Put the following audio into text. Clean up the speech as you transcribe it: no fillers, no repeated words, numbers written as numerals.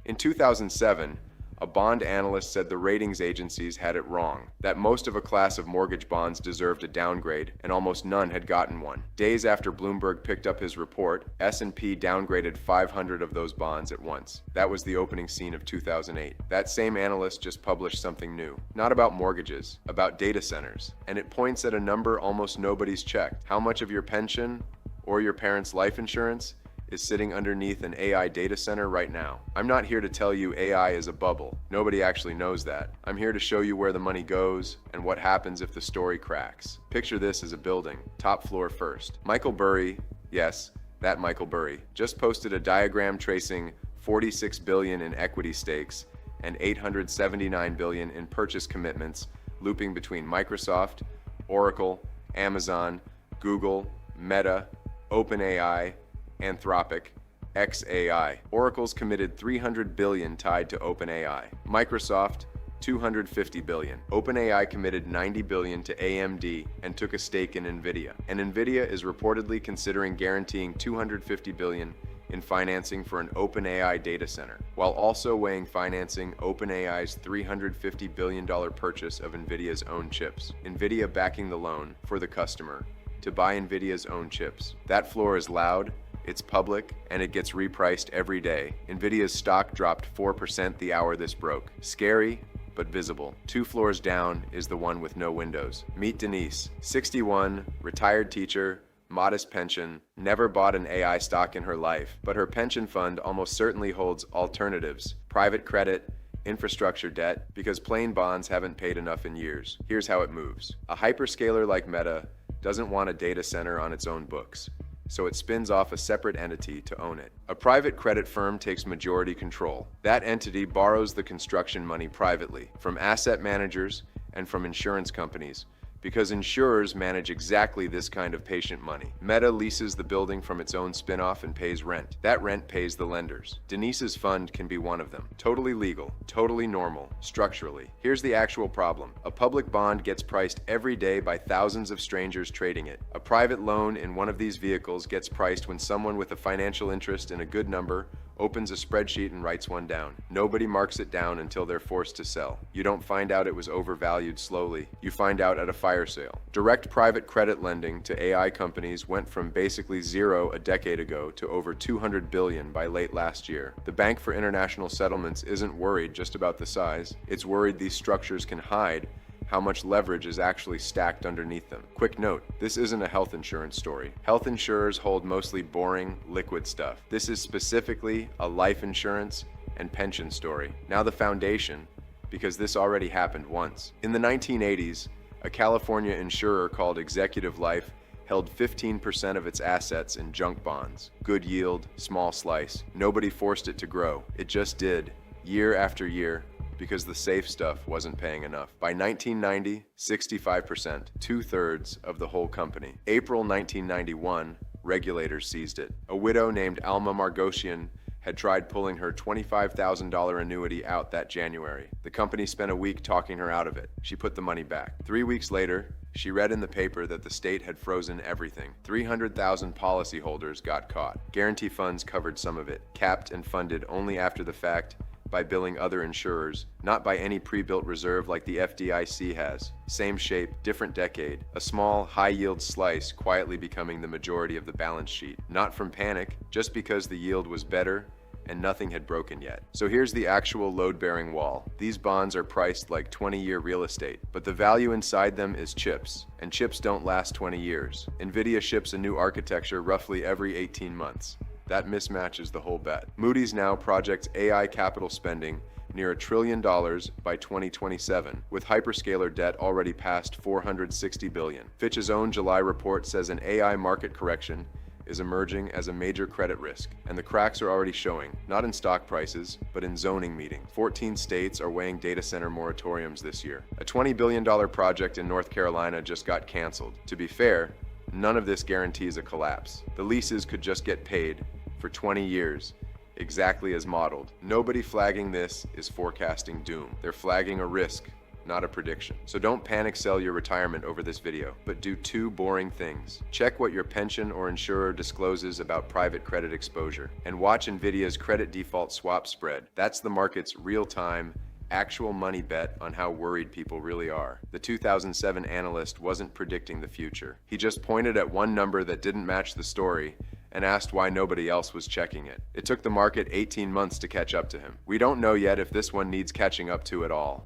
In 2007, a bond analyst said the ratings agencies had it wrong, that most of a class of mortgage bonds deserved a downgrade, and almost none had gotten one. Days after Bloomberg picked up his report, S&P downgraded 500 of those bonds at once. That was the opening scene of 2008. That same analyst just published something new. Not about mortgages, about data centers. And it points at a number almost nobody's checked. How much of your pension or your parents' life insurance is sitting underneath an AI data center right now? I'm not here to tell you AI is a bubble. Nobody actually knows that. I'm here to show you where the money goes and what happens if the story cracks. Picture this as a building, top floor first. Michael Burry, yes, that Michael Burry, just posted a diagram tracing 46 billion in equity stakes and 879 billion in purchase commitments, looping between Microsoft, Oracle, Amazon, Google, Meta, OpenAI, Anthropic, xAI. Oracle's committed 300 billion tied to OpenAI. Microsoft, 250 billion. OpenAI committed 90 billion to AMD and took a stake in Nvidia. And Nvidia is reportedly considering guaranteeing 250 billion in financing for an OpenAI data center, while also weighing financing OpenAI's $350 billion purchase of Nvidia's own chips. Nvidia backing the loan for the customer to buy Nvidia's own chips. That floor is loud, it's public, and it gets repriced every day. Nvidia's stock dropped 4% the hour this broke. Scary, but visible. 2 floors down is the one with no windows. Meet Denise, 61, retired teacher, modest pension, never bought an AI stock in her life, but her pension fund almost certainly holds alternatives, private credit, infrastructure debt, because plain bonds haven't paid enough in years. Here's how it moves. A hyperscaler like Meta doesn't want a data center on its own books, so it spins off a separate entity to own it. A private credit firm takes majority control. That entity borrows the construction money privately from asset managers and from insurance companies, because insurers manage exactly this kind of patient money. Meta leases the building from its own spin-off and pays rent. That rent pays the lenders. Denise's fund can be one of them. Totally legal, totally normal, structurally. Here's the actual problem. A public bond gets priced every day by thousands of strangers trading it. A private loan in one of these vehicles gets priced when someone with a financial interest in a good number opens a spreadsheet and writes one down. Nobody marks it down until they're forced to sell. You don't find out it was overvalued slowly. You find out at a fire sale. Direct private credit lending to AI companies went from basically zero a decade ago to over 200 billion by late last year. The Bank for International Settlements isn't worried just about the size. It's worried these structures can hide how much leverage is actually stacked underneath them. Quick note, this isn't a health insurance story. Health insurers hold mostly boring, liquid stuff. This is specifically a life insurance and pension story. Now the foundation, because this already happened once. In the 1980s, a California insurer called Executive Life held 15% of its assets in junk bonds. Good yield, small slice. Nobody forced it to grow. It just did, year after year, because the safe stuff wasn't paying enough. By 1990, 65%, 2/3 of the whole company. April 1991, regulators seized it. A widow named Alma Margoshian had tried pulling her $25,000 annuity out that January. The company spent a week talking her out of it. She put the money back. 3 weeks later, she read in the paper that the state had frozen everything. 300,000 policyholders got caught. Guarantee funds covered some of it, capped and funded only after the fact by billing other insurers, not by any pre-built reserve like the FDIC has. Same shape, different decade. A small, high-yield slice quietly becoming the majority of the balance sheet. Not from panic, just because the yield was better and nothing had broken yet. So here's the actual load-bearing wall. These bonds are priced like 20-year real estate, but the value inside them is chips, and chips don't last 20 years. Nvidia ships a new architecture roughly every 18 months. That mismatches the whole bet. Moody's now projects AI capital spending near $1 trillion by 2027, with hyperscaler debt already past $460 billion. Fitch's own July report says an AI market correction is emerging as a major credit risk, and the cracks are already showing, not in stock prices, but in zoning meetings. 14 states are weighing data center moratoriums this year. A $20 billion project in North Carolina just got canceled. To be fair, none of this guarantees a collapse. The leases could just get paid for 20 years, exactly as modeled. Nobody flagging this is forecasting doom. They're flagging a risk, not a prediction. So don't panic sell your retirement over this video, but do two boring things. Check what your pension or insurer discloses about private credit exposure, and watch NVIDIA's credit default swap spread. That's the market's real-time, actual money bet on how worried people really are. The 2007 analyst wasn't predicting the future. He just pointed at one number that didn't match the story and asked why nobody else was checking it. It took the market 18 months to catch up to him. We don't know yet if this one needs catching up to at all.